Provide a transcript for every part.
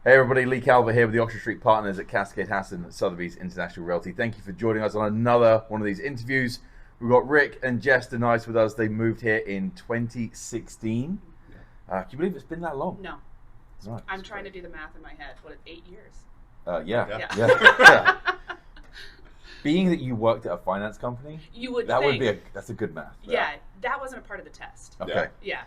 Hey everybody, Leigh Calvert here with the Oxford Street Partners at Cascade, Hasson, Sotheby's International Realty. Thank you for joining us on another one of these interviews. We've got Rick and Jess tonight with us. They moved here in 2016. Can you believe it's been that long? No. Right. I'm trying to do the math in my head. What, 8 years? Yeah. Being that you worked at a finance company, You would that think. would be that's a good math. Yeah, that wasn't a part of the test. Okay. Yeah.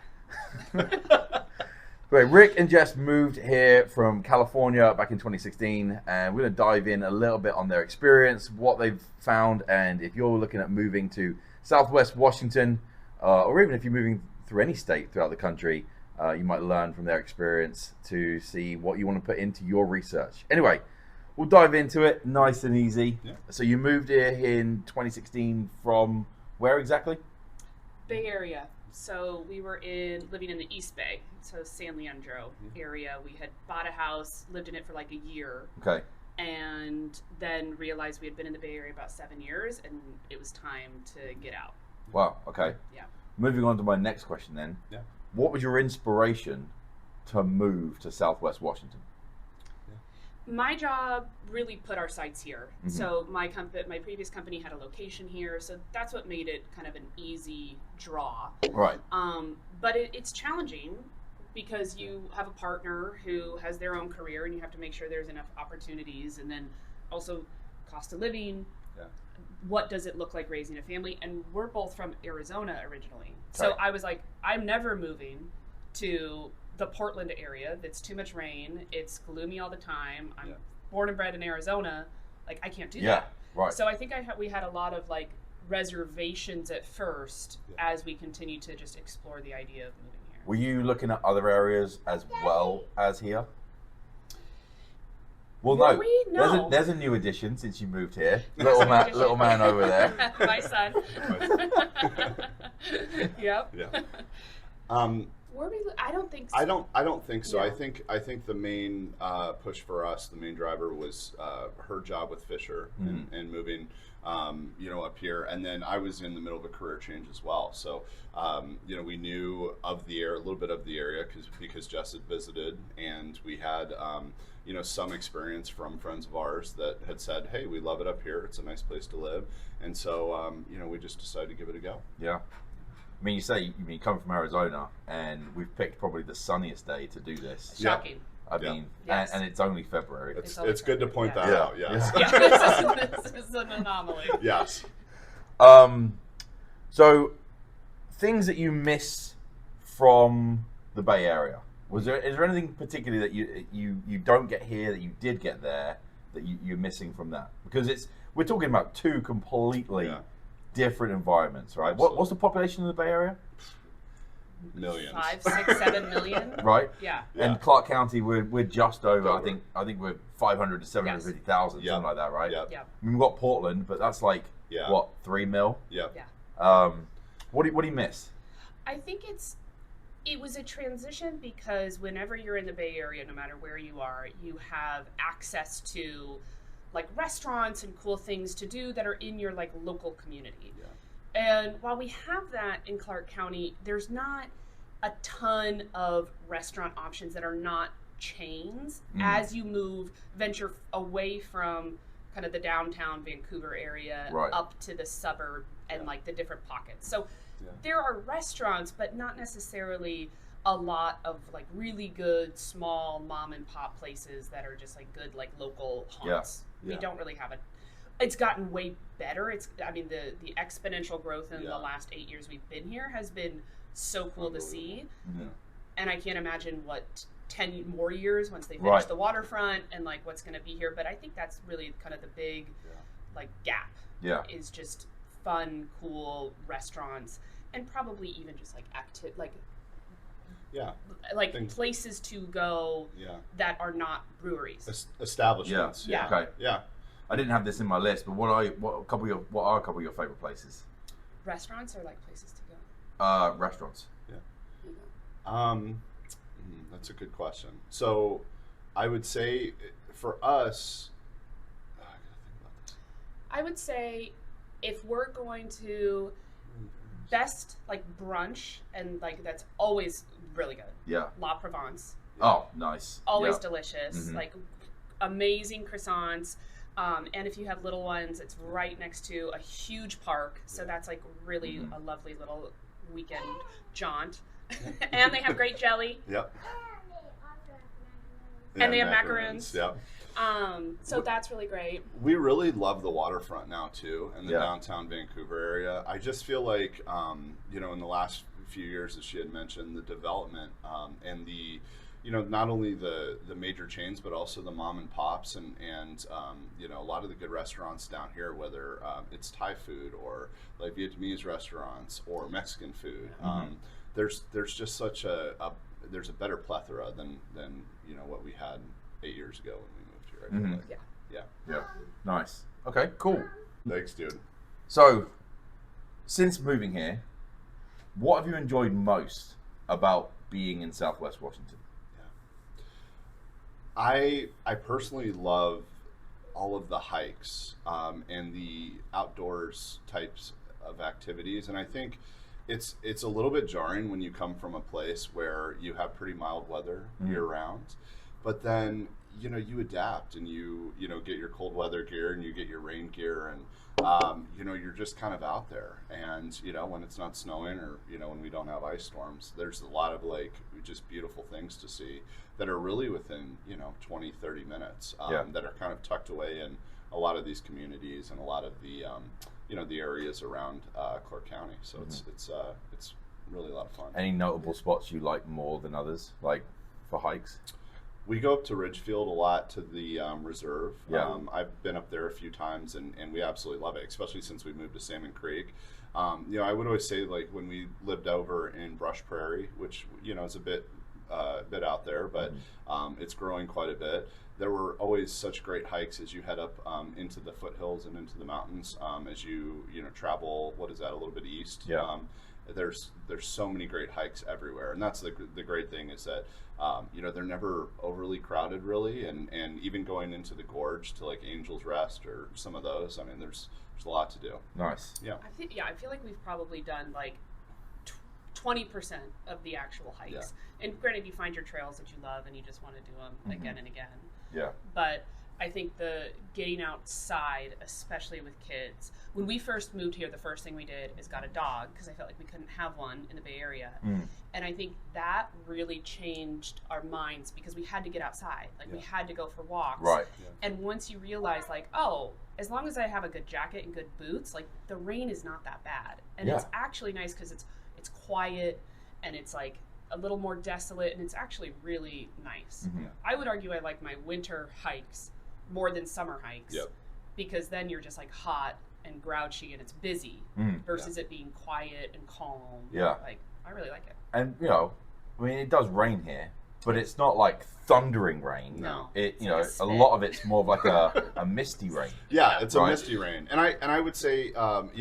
Great. Rick and Jess moved here from California back in 2016, and we're going to dive in a little bit on their experience, what they've found, and if you're looking at moving to Southwest Washington, or even if you're moving through any state throughout the country, you might learn from their experience to see what you want to put into your research. Anyway, we'll dive into it nice and easy. Yeah. So you moved here in 2016 from where exactly? Bay Area. So we were living in the East Bay, so San Leandro area. We had bought a house, lived in it for like a year. Okay. And then realized we had been in the Bay Area about 7 years, and it was time to get out. Wow. Okay. Yeah. Moving on to my next question then. Yeah. What was your inspiration to move to Southwest Washington? My job really put our sights here. Mm-hmm. So my previous company had a location here, so that's what made it kind of an easy draw. Right. But it's challenging because you have a partner who has their own career, and you have to make sure there's enough opportunities, and then also cost of living. Yeah. What does it look like raising a family? And we're both from Arizona originally. So I was like, I'm never moving to the Portland area. That's too much rain. It's gloomy all the time. I'm born and bred in Arizona. Like, I can't do that. Right. So I think we had a lot of like reservations at first as we continued to just explore the idea of moving here. Were you looking at other areas as well as here? Well, no. There's a new addition since you moved here. Little man over there. My son. Yep. Yeah. I don't think so. I don't think so. No. I think the main push for us, the main driver was her job with Fisher and moving, up here. And then I was in the middle of a career change as well. So, we knew of the area, a little bit of the area because Jess had visited, and we had, some experience from friends of ours that had said, "Hey, we love it up here. It's a nice place to live." And so, we just decided to give it a go. Yeah. I mean, you come from Arizona, and we've picked probably the sunniest day to do this. Shocking. I mean, yes. and it's only February. It's good to point that out. Yes. Yeah. This is an anomaly. Yes. So, things that you miss from the Bay Area. Is there anything particularly that you don't get here that you did get there that you're missing from that? Because we're talking about two completely different environments, right? What's the population in the Bay Area? Millions. 5, 6, 7 million. Right. Yeah. And Clark County, we're just over. I think we're 500 to 750,000, something like that, right? Yeah. Yeah. I mean, we've got Portland, but that's like what, 3 mil? Yeah. Yeah. What do you miss? I think it was a transition because whenever you're in the Bay Area, no matter where you are, you have access to like restaurants and cool things to do that are in your like local community. Yeah. And while we have that in Clark County, there's not a ton of restaurant options that are not chains as you venture away from kind of the downtown Vancouver area up to the suburb and like the different pockets. So there are restaurants, but not necessarily a lot of like really good small mom and pop places that are just like good like local haunts. We don't really have it. It's gotten way better. The exponential growth in the last 8 years we've been here has been so cool to see. Mm-hmm. And I can't imagine what 10 more years once they finish the waterfront and like what's going to be here. But I think that's really kind of the big like gap. Yeah, is just fun, cool restaurants and probably even just like places to go that are not breweries. Establishments. Yeah. Okay. Yeah. I didn't have this in my list, but what are a couple of your favorite places? Restaurants or like places to go? Restaurants. Yeah. That's a good question. So, I would say for us, I gotta think about this. I would say if we're going to best like brunch and like that's always really good. Yeah. La Provence Oh, nice. Always Yeah. delicious. Mhm. Like amazing croissants. And if you have little ones, it's right next to a huge park. So that's like really a lovely little weekend jaunt. And they have great jelly. Yep. And they have macaroons. Yep. So that's really great. We really love the waterfront now too, and the Yeah. downtown Vancouver area. I just feel like, you know, in the last few years, as she had mentioned, the development and the, you know, not only the major chains, but also the mom and pops and you know, a lot of the good restaurants down here, whether it's Thai food or like Vietnamese restaurants or Mexican food. There's just such there's a better plethora than you know what we had 8 years ago when we moved here. I feel like. Yeah. Yeah. Nice. Okay, cool. Thanks, dude. So, since moving here, what have you enjoyed most about being in Southwest Washington? I personally love all of the hikes and the outdoors types of activities, and I think it's a little bit jarring when you come from a place where you have pretty mild weather year round, but then you know you adapt and you know get your cold weather gear and you get your rain gear and you know you're just kind of out there, and you know when it's not snowing or you know when we don't have ice storms, there's a lot of like just beautiful things to see that are really within you know 20-30 minutes that are kind of tucked away in a lot of these communities and a lot of the you know the areas around Clark County. So it's really a lot of fun. Any notable spots you like more than others, like for hikes? We go up to Ridgefield a lot to the reserve. Yeah. I've been up there a few times and we absolutely love it, especially since we moved to Salmon Creek. You know, I would always say like when we lived over in Brush Prairie, which you know is a bit out there, but it's growing quite a bit. There were always such great hikes as you head up into the foothills and into the mountains as you know travel. What is that? A little bit east. Yeah. There's so many great hikes everywhere, and that's the great thing is that you know they're never overly crowded really, and even going into the gorge to like Angel's Rest or some of those. I mean, there's a lot to do. Nice. Yeah. I feel like we've probably done like 20% of the actual hikes. And granted, you find your trails that you love and you just want to do them again and again. Yeah. But I think the getting outside, especially with kids, when we first moved here, the first thing we did is got a dog because I felt like we couldn't have one in the Bay Area. And I think that really changed our minds because we had to get outside. Like we had to go for walks. Right. And once you realize like, oh, as long as I have a good jacket and good boots, like the rain is not that bad. And it's actually nice because it's quiet and it's like a little more desolate and it's actually really nice. I would argue I like my winter hikes more than summer hikes because then you're just like hot and grouchy and it's busy versus it being quiet and calm. Yeah. Like I really like it. And you know, I mean, it does rain here, but it's not like thundering rain. No. It you like know, a a spit. lot of it's more of like a misty rain. Yeah, it's a Right. misty rain, and I would say you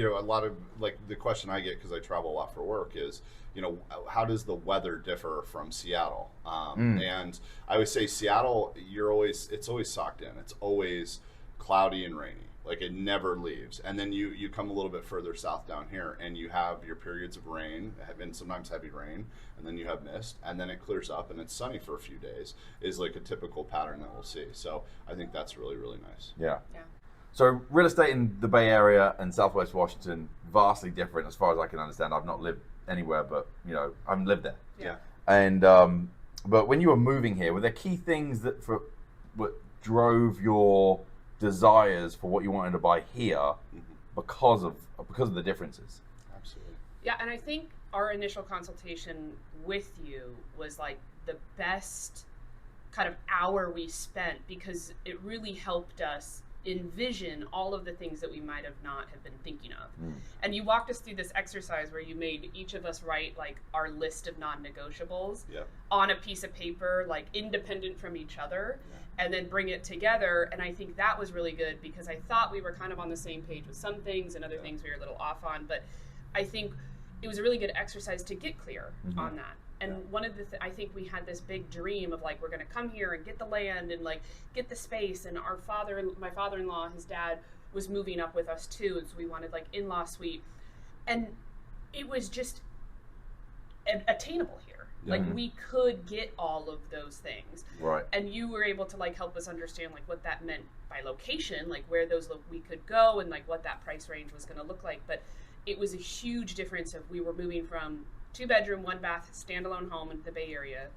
know a lot of like the question I get because I travel a lot for work is you know how does the weather differ from Seattle? And I would say Seattle, it's always socked in. It's always cloudy and rainy. Like it never leaves. And then you come a little bit further south down here and you have your periods of rain and sometimes heavy rain, and then you have mist, and then it clears up and it's sunny for a few days is like a typical pattern that we'll see. So I think that's really, really nice. Yeah. Yeah. So real estate in the Bay Area and Southwest Washington, vastly different as far as I can understand. I've not lived anywhere, but you know, I haven't lived there. Yeah. And but when you were moving here, were there key things that what drove your desires for what you wanted to buy here because of the differences? Absolutely. Yeah, and I think our initial consultation with you was like the best kind of hour we spent because it really helped us envision all of the things that we might have not have been thinking of. And you walked us through this exercise where you made each of us write like our list of non-negotiables on a piece of paper, like independent from each other, and then bring it together. And I think that was really good because I thought we were kind of on the same page with some things and other things we were a little off on, but I think it was a really good exercise to get clear on that. And one of the I think we had this big dream of like we're going to come here and get the land and like get the space. And my father-in-law, his dad was moving up with us too, and so we wanted like in-law suite, and it was just attainable here. Like we could get all of those things. Right. And you were able to like help us understand like what that meant by location, like where those we could go and like what that price range was going to look like. But it was a huge difference if we were moving from 2-bedroom, 1-bath, standalone home in the Bay Area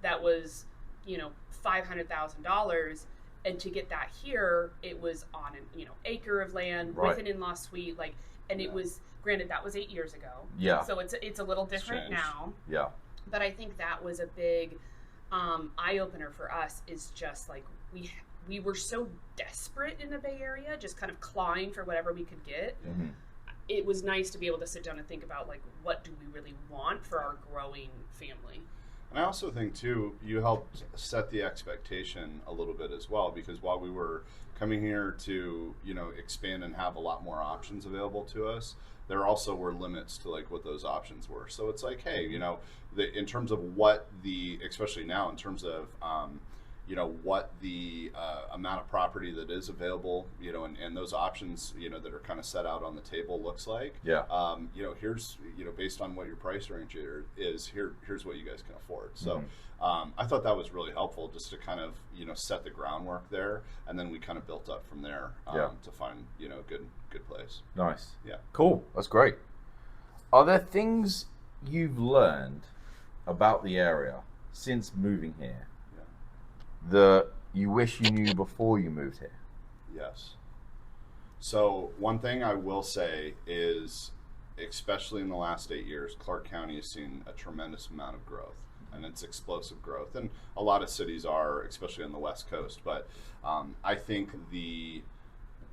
that was, you know, $500,000, and to get that here, it was on an, you know, acre of land with an in-law suite, like, and it was, granted, that was 8 years ago. Yeah. So it's a little different now. Yeah. But I think that was a big eye opener for us. Is just like we were so desperate in the Bay Area, just kind of clawing for whatever we could get. Mm-hmm. It was nice to be able to sit down and think about like what do we really want for our growing family. And I also think too, you helped set the expectation a little bit as well, because while we were coming here to, you know, expand and have a lot more options available to us, there also were limits to like what those options were. So it's like, hey, you know, in terms of what especially now in terms of, you know, what the amount of property that is available, you know, and those options, you know, that are kind of set out on the table looks like. Yeah. You know, here's, you know, based on what your price range is, here's what you guys can afford. So I thought that was really helpful just to kind of, you know, set the groundwork there, and then we kind of built up from there to find, you know, a good place. Nice. Yeah. Cool. That's great. Are there things you've learned about the area since moving here that you wish you knew before you moved here? Yes. So one thing I will say is, especially in the last 8 years, Clark County has seen a tremendous amount of growth, and it's explosive growth. And a lot of cities are, especially on the West Coast. But I think the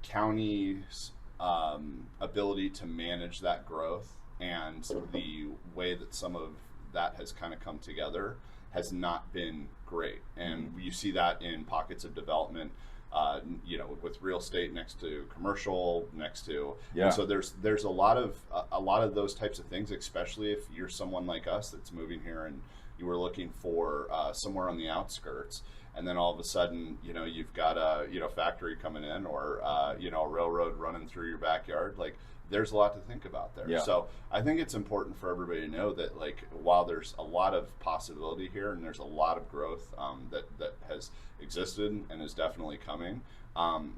county's ability to manage that growth and the way that some of that has kind of come together has not been great, and you see that in pockets of development, you know, with real estate next to commercial, next to, and so there's a lot of those types of things, especially if you're someone like us that's moving here and you were looking for somewhere on the outskirts, and then all of a sudden, you know, you've got a, you know, factory coming in, or you know, a railroad running through your backyard, like. There's a lot to think about there. So I think it's important for everybody to know that, like, while there's a lot of possibility here and there's a lot of growth that has existed and is definitely coming,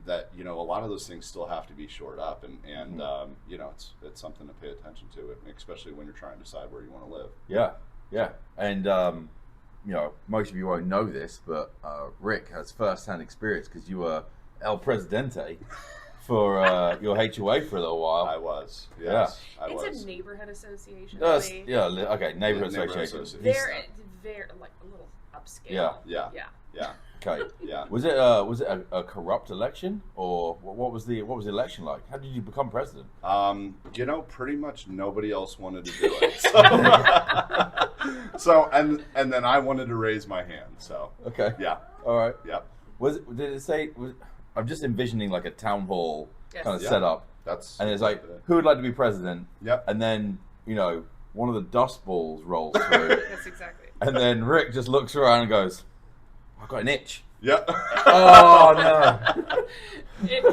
that, you know, a lot of those things still have to be shored up, and you know, it's something to pay attention to, especially when you're trying to decide where you want to live. Yeah. And you know, most of you won't know this, but Rick has first-hand experience because you were El Presidente for your HOA for a little while. I was, yes. Yeah. It's a neighborhood association. Yeah, okay, neighborhood association. They're very, like, a little upscale. Yeah. Okay. Yeah. Was it a corrupt election, or what was the election like? How did you become president? You know, pretty much nobody else wanted to do it. So and then I wanted to raise my hand. So okay. Yeah. All right. Yeah. Did it say? I'm just envisioning like a town hall kind of setup. And it's like, who would like to be president? Yep. And then, you know, one of the dust balls rolls through. Yes, exactly. And then Rick just looks around and goes, I've got an itch. Yep. Oh, no. Believe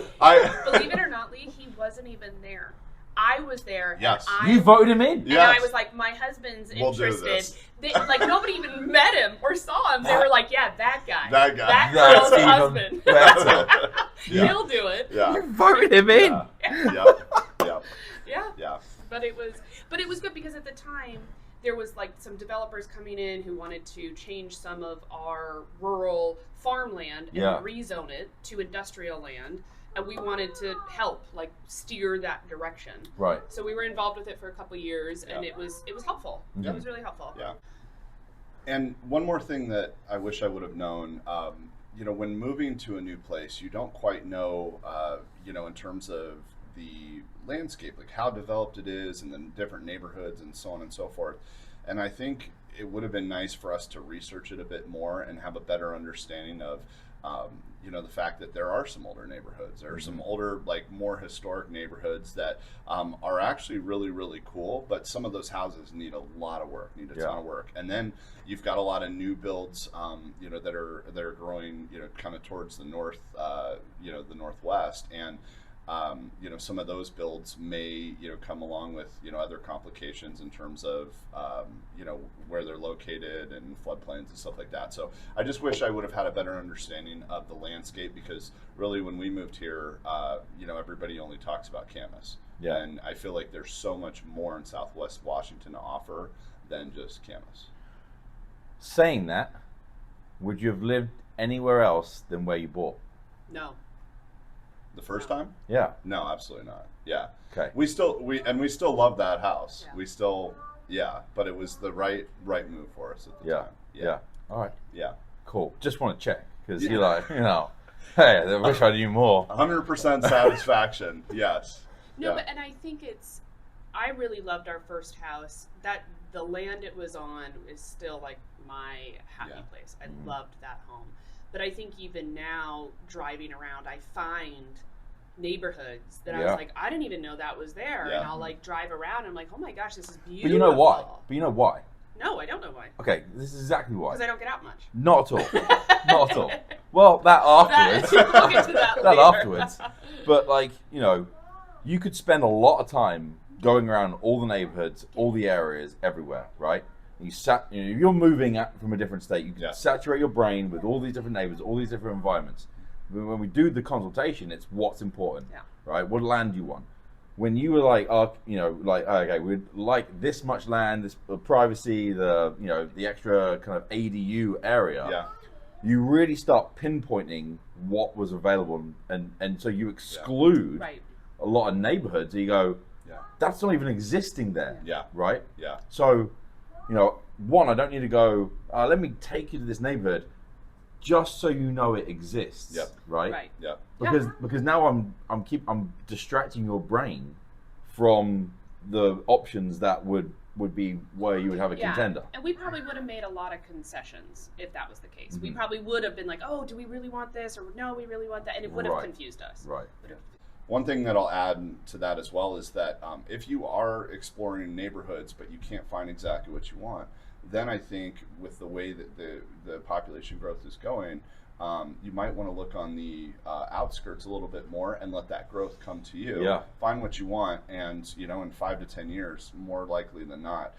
it or not, Leigh, he wasn't even there. I was there. Yes. You voted him in? And I was like, my husband's interested. Like, nobody even met him or saw him. They were like, yeah, that guy. That girl's husband. He'll do it. Yeah. You voted him in. Yeah. But it was good because at the time there was like some developers coming in who wanted to change some of our rural farmland and rezone it to industrial land. And we wanted to help, like, steer that direction. Right. So we were involved with it for a couple of years, and it was helpful. Mm-hmm. It was really helpful. Yeah. And one more thing that I wish I would have known, you know, when moving to a new place, you don't quite know, you know, in terms of the landscape, like how developed it is, and then different neighborhoods and so on and so forth. And I think it would have been nice for us to research it a bit more and have a better understanding of, you know, the fact that there are some older neighborhoods. There are some older, like, more historic neighborhoods that are actually really, really cool, but some of those houses need a lot of work, need a ton of work. And then you've got a lot of new builds, you know, that are growing, you know, kind of towards the north, you know, the northwest. And you know, some of those builds may, you know, come along with, you know, other complications in terms of, you know, where they're located and floodplains and stuff like that. So I just wish I would have had a better understanding of the landscape, because really when we moved here, you know, everybody only talks about Camas. Yeah. And I feel like there's so much more in Southwest Washington to offer than just Camas. Saying that, would you have lived anywhere else than where you bought? No. The first time? Yeah. No, absolutely not. Yeah. Okay. We still love that house. Yeah. We still, yeah, but it was the right move for us at the Yeah. time. Yeah. All right. Yeah. Cool. Just want to check, because Yeah. you're like, you know, hey, I wish I knew more. 100% satisfaction. Yes. No, Yeah. but and I think I really loved our first house. That the land it was on is still like my happy Yeah. place. I loved that home. But I think even now driving around, I find neighborhoods that I was like, I didn't even know that was there. Yeah. And I'll like drive around and I'm like, oh my gosh, this is beautiful. But you know why? No, I don't know why. Okay, this is exactly why. Because I don't get out much. Not at all. Not at all. Well, that afterwards. We'll get to that That later. afterwards. But like, you know, you could spend a lot of time going around all the neighborhoods, all the areas, everywhere, right? You know, if you're moving from a different state, you can saturate your brain with all these different neighbors, all these different environments. When we do the consultation, it's what's important, right? What land do you want? When you were like, you know, like, okay, we'd like this much land, this privacy, the, you know, the extra kind of ADU area. Yeah. You really start pinpointing what was available, and so you exclude a lot of neighborhoods. You go, that's not even existing there. Yeah. Right. Yeah. So, you know, one, I don't need to go. Let me take you to this neighborhood, just so you know it exists. Yep. Right. Right. Yeah. Because now I'm distracting your brain from the options that would be where you would have a contender. And we probably would have made a lot of concessions if that was the case. We probably would have been like, oh, do we really want this? Or no, we really want that. And it would have confused us. Right. One thing that I'll add to that as well is that if you are exploring neighborhoods but you can't find exactly what you want, then I think with the way that the population growth is going, you might want to look on the outskirts a little bit more and let that growth come to you. Yeah. Find what you want, and you know, in 5 to 10 years, more likely than not,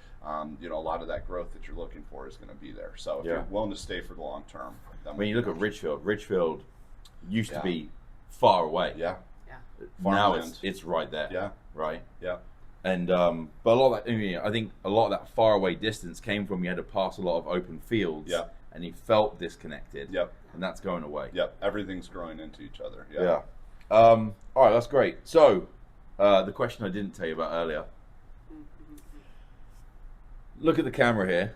you know, a lot of that growth that you're looking for is going to be there. So if you're willing to stay for the long term, then when you look at Ridgefield used to be far away. Yeah. Now Farmland. it's right there. Yeah. Right. Yeah. And but a lot of that, I think a lot of that far away distance came from you had to pass a lot of open fields. Yeah. And you felt disconnected. Yep. And that's going away. Yep. Everything's growing into each other. Yeah. Yeah. All right, that's great. So, the question I didn't tell you about earlier. Look at the camera here,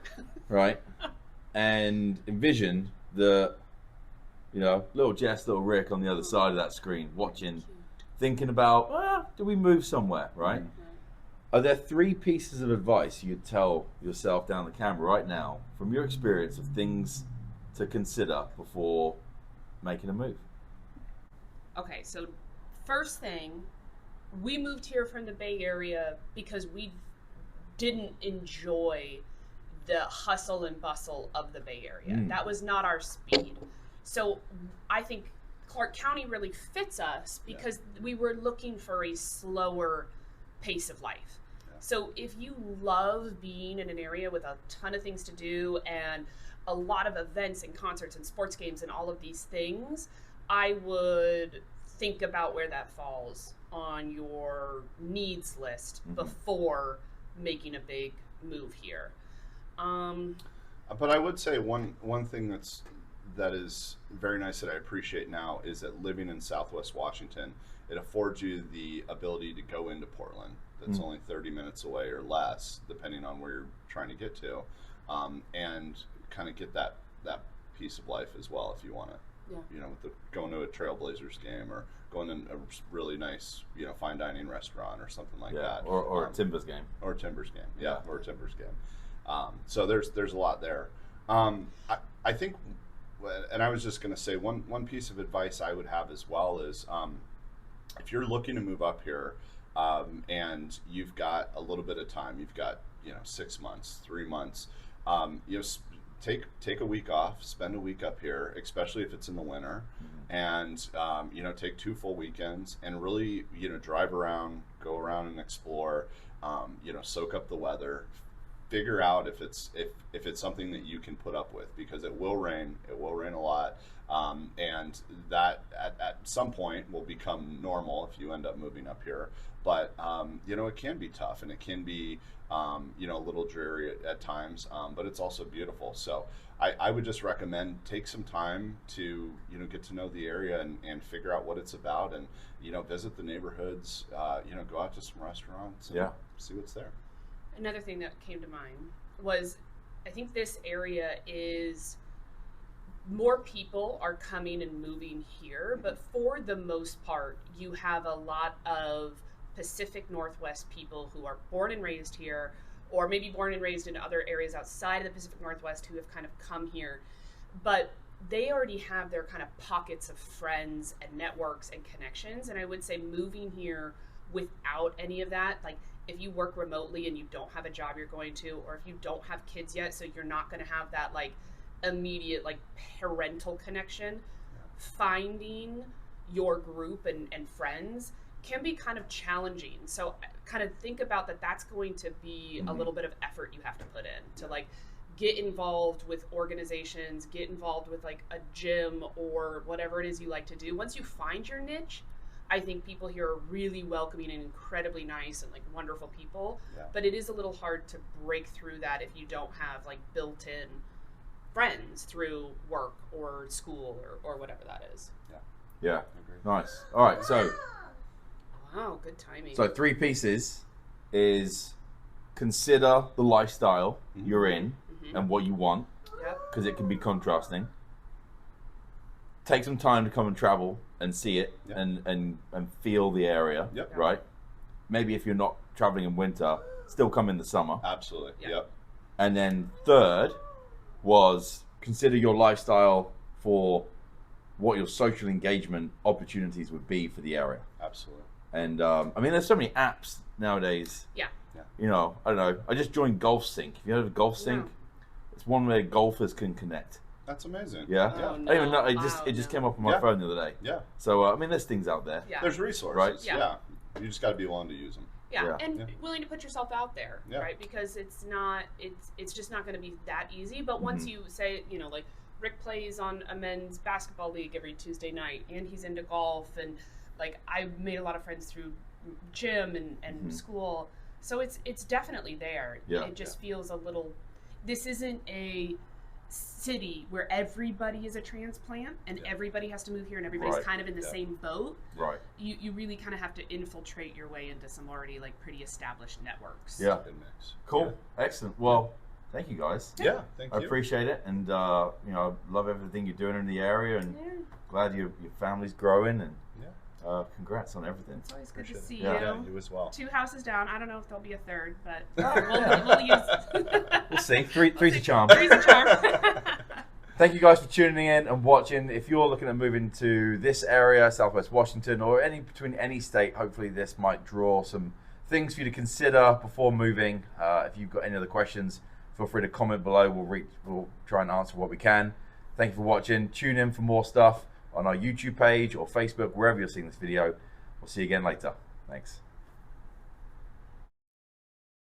right? And envision the, you know, little Jess, little Rick on the other side of that screen watching, thinking about, do we move somewhere, right? Are there 3 pieces of advice you'd tell yourself down the camera right now from your experience of things to consider before making a move? Okay, so first thing, we moved here from the Bay Area because we didn't enjoy the hustle and bustle of the Bay Area. That was not our speed. So I think Clark County really fits us because we were looking for a slower pace of life. So if you love being in an area with a ton of things to do and a lot of events and concerts and sports games and all of these things, I would think about where that falls on your needs list before making a big move here. But I would say one thing that is very nice that I appreciate now is that living in Southwest Washington, it affords you the ability to go into Portland. That's only 30 minutes away or less, depending on where you're trying to get to, and kind of get that piece of life as well if you want it. Yeah. You know, with going to a Trailblazers game or going to a really nice, you know, fine dining restaurant or something like that. Or a Timbers game. Or a Timbers game. Yeah, or a Timbers game. So there's a lot there. I think, and I was just going to say one piece of advice I would have as well is if you're looking to move up here and you've got a little bit of time, you've got 6 months, 3 months, take a week off, spend a week up here, especially if it's in the winter, and take 2 full weekends and really drive around, go around and explore, soak up the weather, figure out if it's something that you can put up with, because it will rain a lot, and that at some point will become normal if you end up moving up here. But it can be tough, and it can be a little dreary at times, but it's also beautiful. So I would just recommend take some time to get to know the area and figure out what it's about, and visit the neighborhoods, go out to some restaurants and see what's there. Another thing that came to mind was, I think this area is, more people are coming and moving here, but for the most part, you have a lot of Pacific Northwest people who are born and raised here, or maybe born and raised in other areas outside of the Pacific Northwest who have kind of come here, but they already have their kind of pockets of friends and networks and connections. And I would say moving here without any of that, like if you work remotely and you don't have a job you're going to, or if you don't have kids yet, so you're not going to have that like immediate like parental connection, finding your group and friends can be kind of challenging. So kind of think about that. That's going to be a little bit of effort you have to put in to like get involved with organizations, get involved with like a gym or whatever it is you like to do. Once you find your niche, I think people here are really welcoming and incredibly nice and like wonderful people. But it is a little hard to break through that if you don't have like built-in friends through work or school or whatever that is. Yeah. Nice. All right. So. Wow, good timing. So 3 pieces is consider the lifestyle you're in and what you want, because it can be contrasting. Take some time to come and travel and see it and feel the area, right? Maybe if you're not traveling in winter, still come in the summer. Absolutely. And then third was consider your lifestyle for what your social engagement opportunities would be for the area. Absolutely. And I mean, there's so many apps nowadays. I don't know. I just joined Golf Sync. Have you heard of Golf Sync? It's one where golfers can connect. That's amazing. Oh, I don't even know. It just came up on my phone the other day. So I mean, there's things out there. There's resources. Right? You just got to be willing to use them. And willing to put yourself out there, right? Because it's just not going to be that easy. But once you say, like Rick plays on a men's basketball league every Tuesday night, and he's into golf, and like I made a lot of friends through gym and school, so it's definitely there. It just feels a little. This isn't a city where everybody is a transplant and everybody has to move here and everybody's kind of in the same boat. Right. You really kind of have to infiltrate your way into some already like pretty established networks. Yeah. Cool. Excellent. Well, thank you guys. Thank you. I appreciate it, and I love everything you're doing in the area, and glad your family's growing, and congrats on everything. It's always good to see you. Yeah, you as well. 2 houses down. I don't know if there'll be a third, but we'll use. We'll see. Three's a charm. Three's a charm. Thank you guys for tuning in and watching. If you're looking at moving to this area, Southwest Washington, or between any state, hopefully this might draw some things for you to consider before moving. If you've got any other questions, feel free to comment below. We'll try and answer what we can. Thank you for watching. Tune in for more stuff on our YouTube page or Facebook, wherever you're seeing this video. We'll see you again later. Thanks.